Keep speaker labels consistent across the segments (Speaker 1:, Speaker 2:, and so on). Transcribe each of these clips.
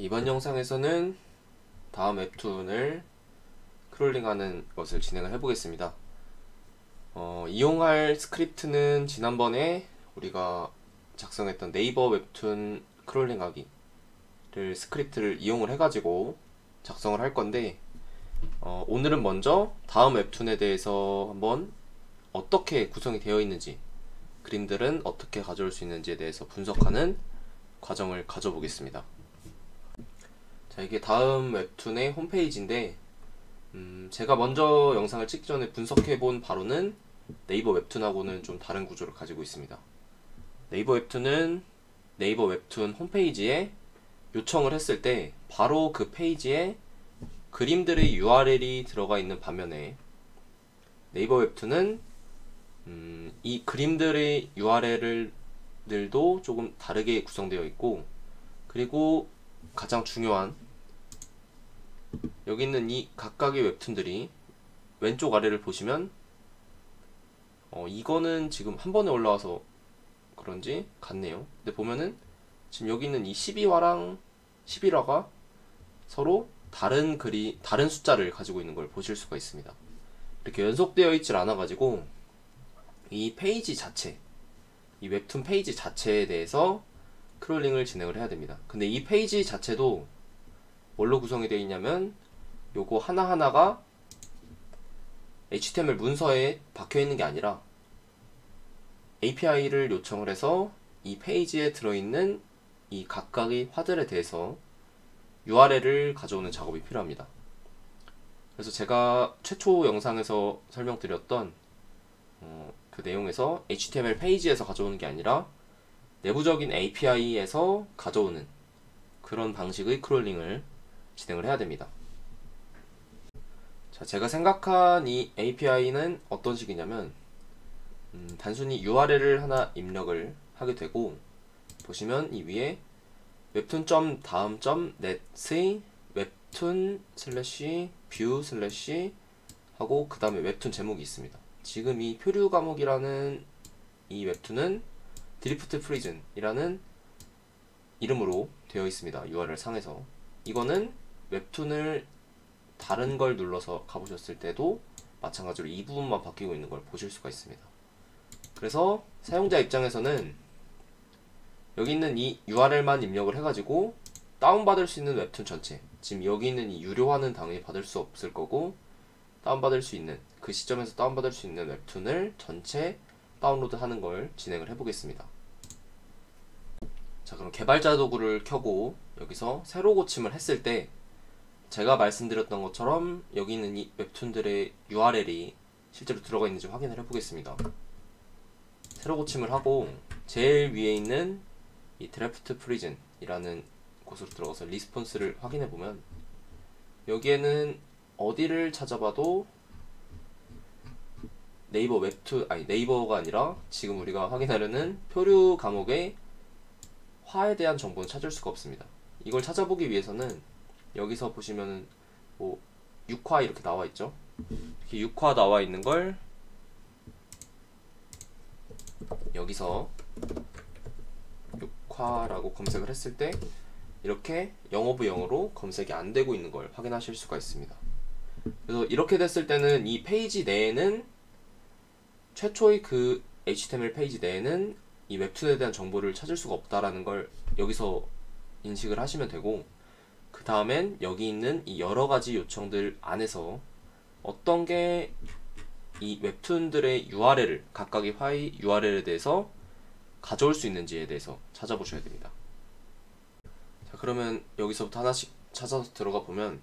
Speaker 1: 이번 영상에서는 다음 웹툰을 크롤링하는 것을 진행을 해보겠습니다. 이용할 스크립트는 지난번에 우리가 작성했던 네이버 웹툰 크롤링하기를 스크립트를 이용을 해가지고 작성을 할 건데, 오늘은 먼저 다음 웹툰에 대해서 한번 어떻게 구성이 되어 있는지, 그림들은 어떻게 가져올 수 있는지에 대해서 분석하는 과정을 가져보겠습니다. 자, 이게 다음 웹툰의 홈페이지인데, 제가 먼저 영상을 찍기 전에 분석해본 바로는 네이버 웹툰하고는 좀 다른 구조를 가지고 있습니다. 네이버 웹툰은 네이버 웹툰 홈페이지에 요청을 했을 때 바로 그 페이지에 그림들의 URL이 들어가 있는 반면에, 네이버 웹툰은 이 그림들의 URL들도 조금 다르게 구성되어 있고, 그리고 가장 중요한 여기 있는 이 각각의 웹툰들이 왼쪽 아래를 보시면, 이거는 지금 한 번에 올라와서 그런지 같네요. 근데 보면은 지금 여기 있는 이 12화랑 11화가 서로 다른 숫자를 가지고 있는 걸 보실 수가 있습니다. 이렇게 연속되어 있질 않아 가지고 이 페이지 자체, 이 웹툰 페이지 자체에 대해서 크롤링을 진행을 해야 됩니다. 근데 이 페이지 자체도 뭘로 구성이 되어 있냐면, 요거 하나하나가 HTML 문서에 박혀 있는 게 아니라 API를 요청을 해서 이 페이지에 들어있는 이 각각의 화들에 대해서 URL을 가져오는 작업이 필요합니다. 그래서 제가 최초 영상에서 설명드렸던 그 내용에서 HTML 페이지에서 가져오는 게 아니라 내부적인 API에서 가져오는 그런 방식의 크롤링을 진행을 해야 됩니다. 자, 제가 생각한 이 API는 어떤 식이냐면, 단순히 URL을 하나 입력을 하게 되고, 보시면 이 위에 웹툰.다음.net의 웹툰 슬래시 뷰 슬래시 하고 그 다음에 웹툰 제목이 있습니다. 지금 이 표류 과목이라는 이 웹툰은 드리프트 프리즌이라는 이름으로 되어 있습니다. URL 상에서. 이거는 웹툰을 다른 걸 눌러서 가보셨을 때도 마찬가지로 이 부분만 바뀌고 있는 걸 보실 수가 있습니다. 그래서 사용자 입장에서는 여기 있는 이 URL만 입력을 해가지고 다운받을 수 있는 웹툰 전체, 지금 여기 있는 이 유료화는 당연히 받을 수 없을 거고, 다운받을 수 있는, 그 시점에서 다운받을 수 있는 웹툰을 전체 다운로드 하는 걸 진행을 해보겠습니다. 자, 그럼 개발자 도구를 켜고 여기서 새로 고침을 했을 때 제가 말씀드렸던 것처럼 여기 있는 이 웹툰들의 URL이 실제로 들어가 있는지 확인을 해보겠습니다. 새로 고침을 하고 제일 위에 있는 이 드래프트 프리즌 이라는 곳으로 들어가서 리스폰스를 확인해보면, 여기에는 어디를 찾아봐도 네이버가 아니라 지금 우리가 확인하려는 표류 과목의 화에 대한 정보는 찾을 수가 없습니다. 이걸 찾아보기 위해서는 여기서 보시면은 뭐 6화 이렇게 나와 있죠. 이렇게 6화 나와 있는 걸 여기서 6화라고 검색을 했을 때 이렇게 영어 오브 영어로 검색이 안 되고 있는 걸 확인하실 수가 있습니다. 그래서 이렇게 됐을 때는 이 페이지 내에는, 최초의 그 HTML 페이지 내에는 이 웹툰에 대한 정보를 찾을 수가 없다라는 걸 여기서 인식을 하시면 되고, 그 다음엔 여기 있는 이 여러가지 요청들 안에서 어떤 게 이 웹툰들의 URL을, 각각의 화의 URL에 대해서 가져올 수 있는지에 대해서 찾아보셔야 됩니다. 자, 그러면 여기서부터 하나씩 찾아서 들어가 보면,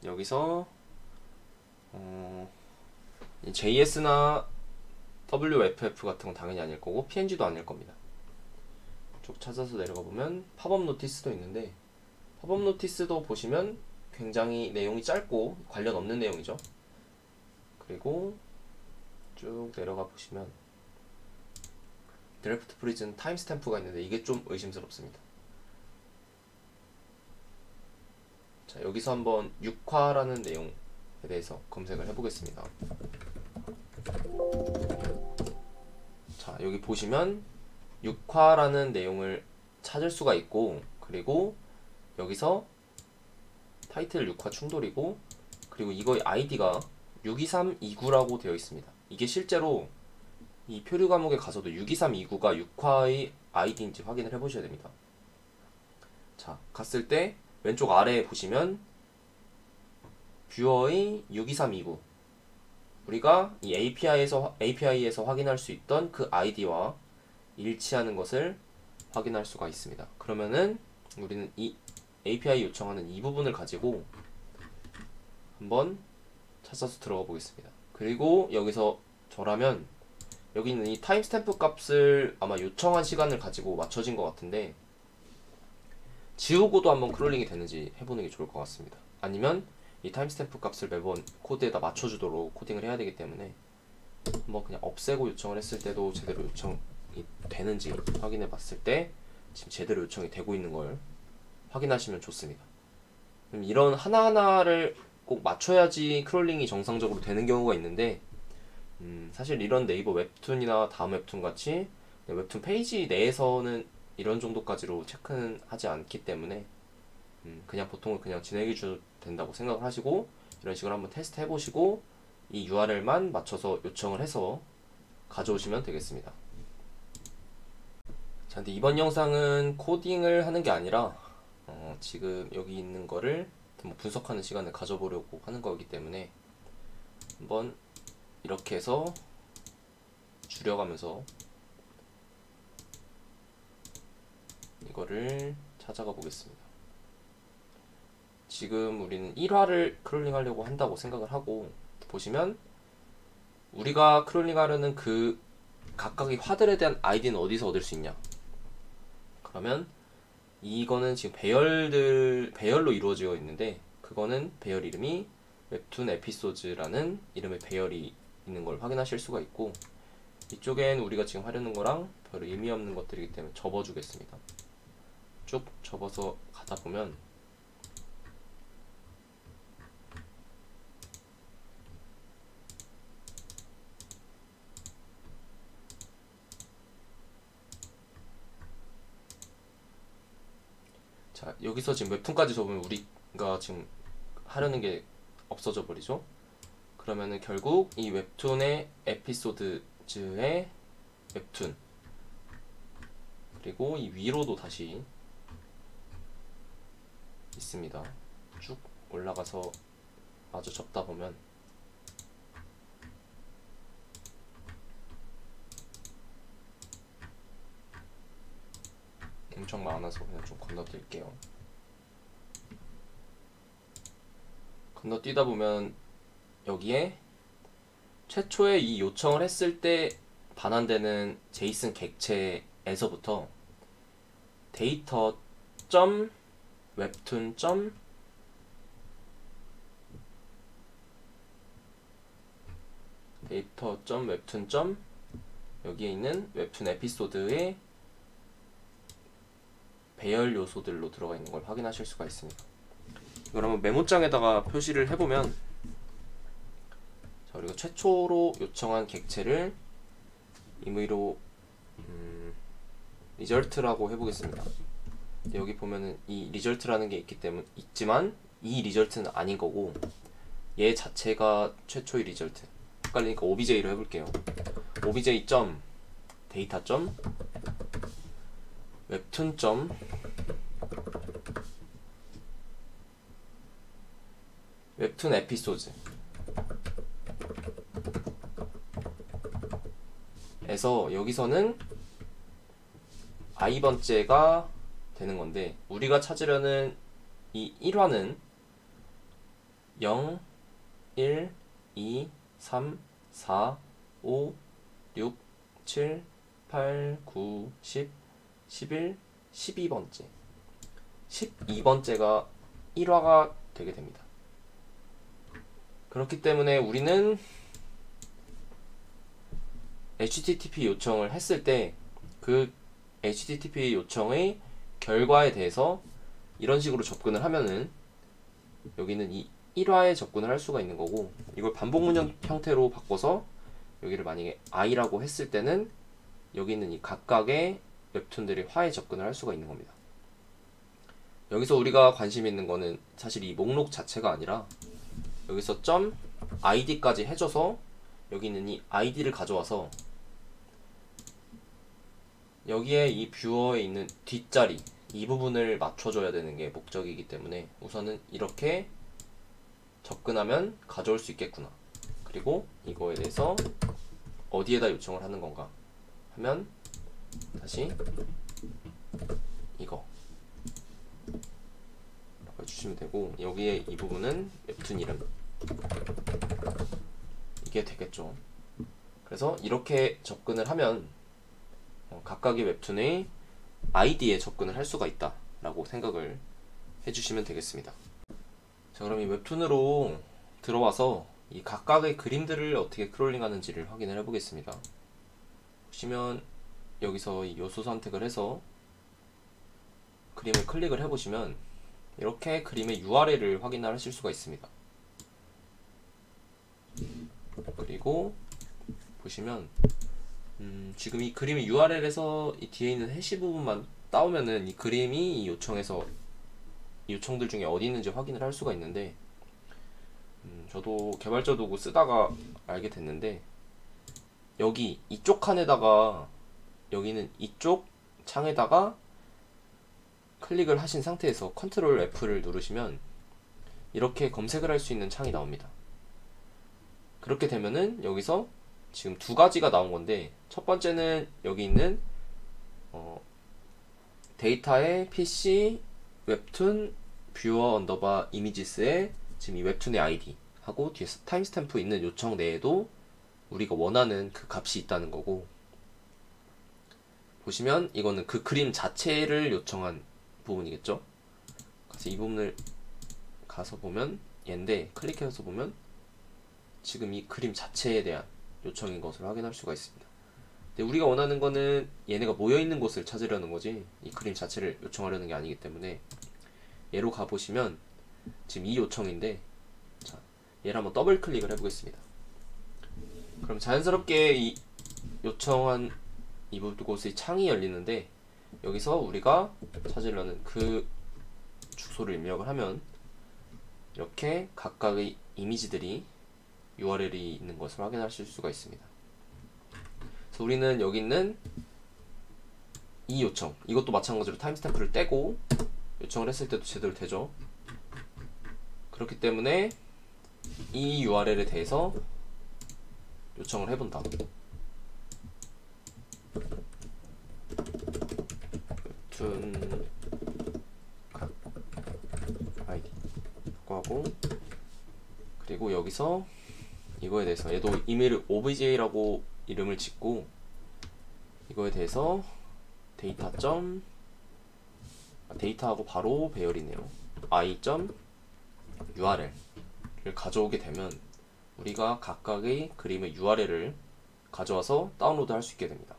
Speaker 1: 여기서 JS나 WFF 같은 건 당연히 아닐 거고 PNG도 아닐 겁니다. 쭉 찾아서 내려가 보면 팝업 노티스도 있는데, 팝업 노티스도 보시면 굉장히 내용이 짧고 관련 없는 내용이죠. 그리고 쭉 내려가 보시면 드래프트 프리즌 타임스탬프가 있는데 이게 좀 의심스럽습니다. 자, 여기서 한번 6화라는 내용에 대해서 검색을 해보겠습니다. 자, 여기 보시면 6화라는 내용을 찾을 수가 있고, 그리고 여기서 타이틀 6화 충돌이고, 그리고 이거의 아이디가 62329라고 되어 있습니다. 이게 실제로 이 표류 과목에 가서도 62329가 6화의 아이디인지 확인을 해보셔야 됩니다. 자, 갔을 때 왼쪽 아래에 보시면 뷰어의 62329, 우리가 이 API에서 확인할 수 있던 그 아이디와 일치하는 것을 확인할 수가 있습니다. 그러면은 우리는 이 API 요청하는 이 부분을 가지고 한번 찾아서 들어가 보겠습니다. 그리고 여기서 저라면 여기 있는 이 타임스탬프 값을 아마 요청한 시간을 가지고 맞춰진 것 같은데, 지우고도 한번 크롤링이 되는지 해보는 게 좋을 것 같습니다. 아니면 이 타임스탬프 값을 매번 코드에다 맞춰주도록 코딩을 해야 되기 때문에 한번 그냥 없애고 요청을 했을 때도 제대로 요청이 되는지 확인해 봤을 때 지금 제대로 요청이 되고 있는 걸 확인하시면 좋습니다. 그럼 이런 하나하나를 꼭 맞춰야지 크롤링이 정상적으로 되는 경우가 있는데, 사실 이런 네이버 웹툰이나 다음 웹툰 같이 웹툰 페이지 내에서는 이런 정도까지로 체크는 하지 않기 때문에 그냥 보통은 그냥 진행해 줘도 된다고 생각을 하시고, 이런 식으로 한번 테스트 해보시고 이 URL만 맞춰서 요청을 해서 가져오시면 되겠습니다. 자, 근데 이번 영상은 코딩을 하는 게 아니라 지금 여기 있는 거를 분석하는 시간을 가져보려고 하는 거기 때문에 한번 이렇게 해서 줄여가면서 이거를 찾아가 보겠습니다. 지금 우리는 1화를 크롤링 하려고 한다고 생각을 하고, 보시면 우리가 크롤링 하려는 그 각각의 화들에 대한 아이디는 어디서 얻을 수 있냐, 그러면 이거는 지금 배열로 이루어져 있는데, 그거는 배열 이름이 웹툰 에피소드라는 이름의 배열이 있는 걸 확인하실 수가 있고, 이쪽엔 우리가 지금 하려는 거랑 별 의미 없는 것들이기 때문에 접어주겠습니다. 쭉 접어서 가다 보면 자, 여기서 지금 웹툰까지 접으면 우리가 지금 하려는 게 없어져 버리죠. 그러면은 결국 이 웹툰의 에피소드즈의 웹툰, 그리고 이 위로도 다시 있습니다. 쭉 올라가서 마저 접다 보면 엄청 많아서 그냥 좀 건너뛸게요. 건너뛰다 보면 여기에 최초에 이 요청을 했을 때 반환되는 제이슨 객체에서부터 데이터 점 웹툰 점 여기에 있는 웹툰 에피소드의 배열 요소들로 들어가 있는 걸 확인하실 수가 있습니다. 이걸 한번 메모장에다가 표시를 해보면, 자, 우리가 최초로 요청한 객체를 임의로 리절트라고 해보겠습니다. 여기 보면은 이 리절트라는 게 있지만 이 리절트는 아닌 거고, 얘 자체가 최초의 리절트. 헷갈리니까 OBJ로 해볼게요. OBJ 점 데이터 점 웹툰 점 웹툰 에피소드 에서 여기서는 i번째가 되는 건데, 우리가 찾으려는 이 1화는 0, 1, 2, 3, 4, 5, 6, 7, 8, 9, 10, 11, 12번째 12번째가 1화가 되게 됩니다. 그렇기 때문에 우리는 HTTP 요청을 했을 때 그 HTTP 요청의 결과에 대해서 이런 식으로 접근을 하면은 여기는 이 1화에 접근을 할 수가 있는 거고, 이걸 반복 문형 형태로 바꿔서 여기를 만약에 i라고 했을 때는 여기 있는 이 각각의 웹툰들이 화에 접근을 할 수가 있는 겁니다. 여기서 우리가 관심 있는 거는 사실 이 목록 자체가 아니라 여기서 점 id까지 해줘서 여기 있는 이 id를 가져와서 여기에 이 뷰어에 있는 뒷자리 이 부분을 맞춰줘야 되는 게 목적이기 때문에 우선은 이렇게 접근하면 가져올 수 있겠구나. 그리고 이거에 대해서 어디에다 요청을 하는 건가 하면 다시 이거 라고 해주시면 되고, 여기에 이 부분은 웹툰 이름 이게 되겠죠. 그래서 이렇게 접근을 하면 각각의 웹툰의 아이디에 접근을 할 수가 있다 라고 생각을 해주시면 되겠습니다. 자, 그럼 이 웹툰으로 들어와서 이 각각의 그림들을 어떻게 크롤링 하는지를 확인을 해 보겠습니다. 보시면 여기서 이 요소 선택을 해서 그림을 클릭을 해 보시면 이렇게 그림의 URL을 확인하실 수가 있습니다. 그리고 보시면 지금 이 그림의 URL에서 이 뒤에 있는 해시 부분만 따오면은 이 그림이 이 요청에서 이 요청들 중에 어디 있는지 확인을 할 수가 있는데, 저도 개발자 도구 쓰다가 알게 됐는데, 여기 이쪽 칸에다가 여기는 이쪽 창에다가 클릭을 하신 상태에서 컨트롤 F를 누르시면 이렇게 검색을 할 수 있는 창이 나옵니다. 그렇게 되면은 여기서 지금 두 가지가 나온 건데, 첫 번째는 여기 있는 데이터의 PC 웹툰 뷰어 언더바 이미지스의 지금 이 웹툰의 아이디 하고 뒤에 타임스탬프 있는 요청 내에도 우리가 원하는 그 값이 있다는 거고, 보시면 이거는 그 그림 자체를 요청한 부분이겠죠. 그래서 이 부분을 가서 보면 얘인데, 클릭해서 보면 지금 이 그림 자체에 대한 요청인 것을 확인할 수가 있습니다. 근데 우리가 원하는 거는 얘네가 모여있는 곳을 찾으려는 거지 이 그림 자체를 요청하려는 게 아니기 때문에, 얘로 가보시면 지금 이 요청인데, 자, 얘를 한번 더블 클릭을 해보겠습니다. 그럼 자연스럽게 이 요청한 이곳의 창이 열리는데, 여기서 우리가 찾으려는 그 주소를 입력을 하면 이렇게 각각의 이미지들이 URL이 있는 것을 확인하실 수가 있습니다. 그래서 우리는 여기 있는 이 요청, 이것도 마찬가지로 타임스탬프를 떼고 요청을 했을 때도 제대로 되죠. 그렇기 때문에 이 URL에 대해서 요청을 해본다. 웹툰 아이디 하고, 그리고 여기서 이거에 대해서 얘도 이메일 obj라고 이름을 짓고, 이거에 대해서 데이터하고 바로 배열이네요. i.url을 가져오게 되면 우리가 각각의 그림의 URL을 가져와서 다운로드 할 수 있게 됩니다.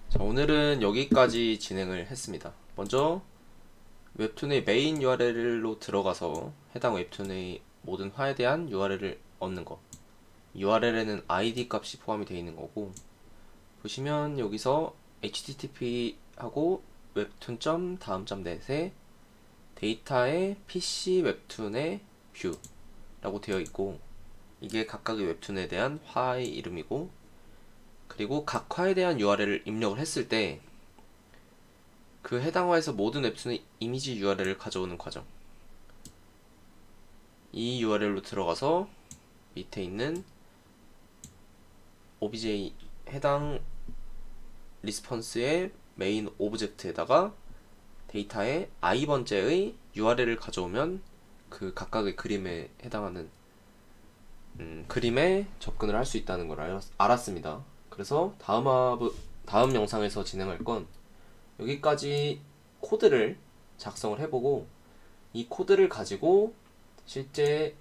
Speaker 1: 자, 오늘은 여기까지 진행을 했습니다. 먼저 웹툰의 메인 URL로 들어가서 해당 웹툰의 모든 화에 대한 URL을 얻는 거, URL에는 ID 값이 포함이 되어 있는 거고, 보시면 여기서 http 하고 웹툰 다음 넷에 데이터의 PC 웹툰의 뷰 라고 되어 있고, 이게 각각의 웹툰에 대한 화의 이름이고, 그리고 각 화에 대한 URL을 입력을 했을 때 그 해당 화에서 모든 웹툰의 이미지 URL을 가져오는 과정, 이 URL로 들어가서 밑에 있는 obj 해당 리스폰스의 메인 오브젝트에다가 데이터의 i번째의 URL을 가져오면 그 각각의 그림에 해당하는 그림에 접근을 할 수 있다는 걸 알았습니다. 그래서 다음 영상에서 진행할 건 여기까지 코드를 작성을 해보고, 이 코드를 가지고 실제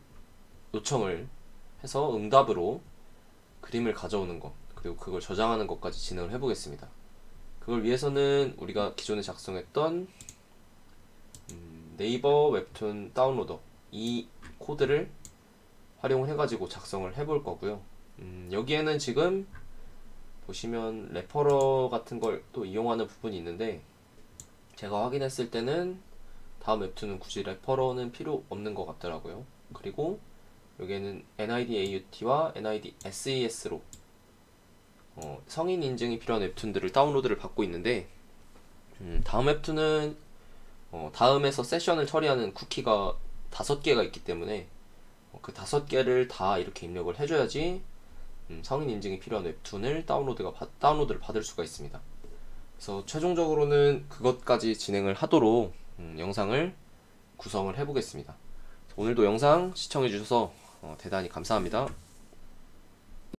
Speaker 1: 요청을 해서 응답으로 그림을 가져오는 것, 그리고 그걸 저장하는 것까지 진행을 해보겠습니다. 그걸 위해서는 우리가 기존에 작성했던 네이버 웹툰 다운로더 이 코드를 활용을 해가지고 작성을 해볼 거고요. 여기에는 지금 보시면 레퍼러 같은 걸 또 이용하는 부분이 있는데, 제가 확인했을 때는 다음 웹툰은 굳이 레퍼러는 필요 없는 것 같더라고요. 그리고 여기에는 NID AUT와 NID SES로 성인 인증이 필요한 웹툰들을 다운로드를 받고 있는데, 다음 웹툰은 다음에서 세션을 처리하는 쿠키가 5개가 있기 때문에 그 5개를 다 이렇게 입력을 해줘야지 성인 인증이 필요한 웹툰을 다운로드를 받을 수가 있습니다. 그래서 최종적으로는 그것까지 진행을 하도록 영상을 구성을 해보겠습니다. 오늘도 영상 시청해주셔서 대단히 감사합니다.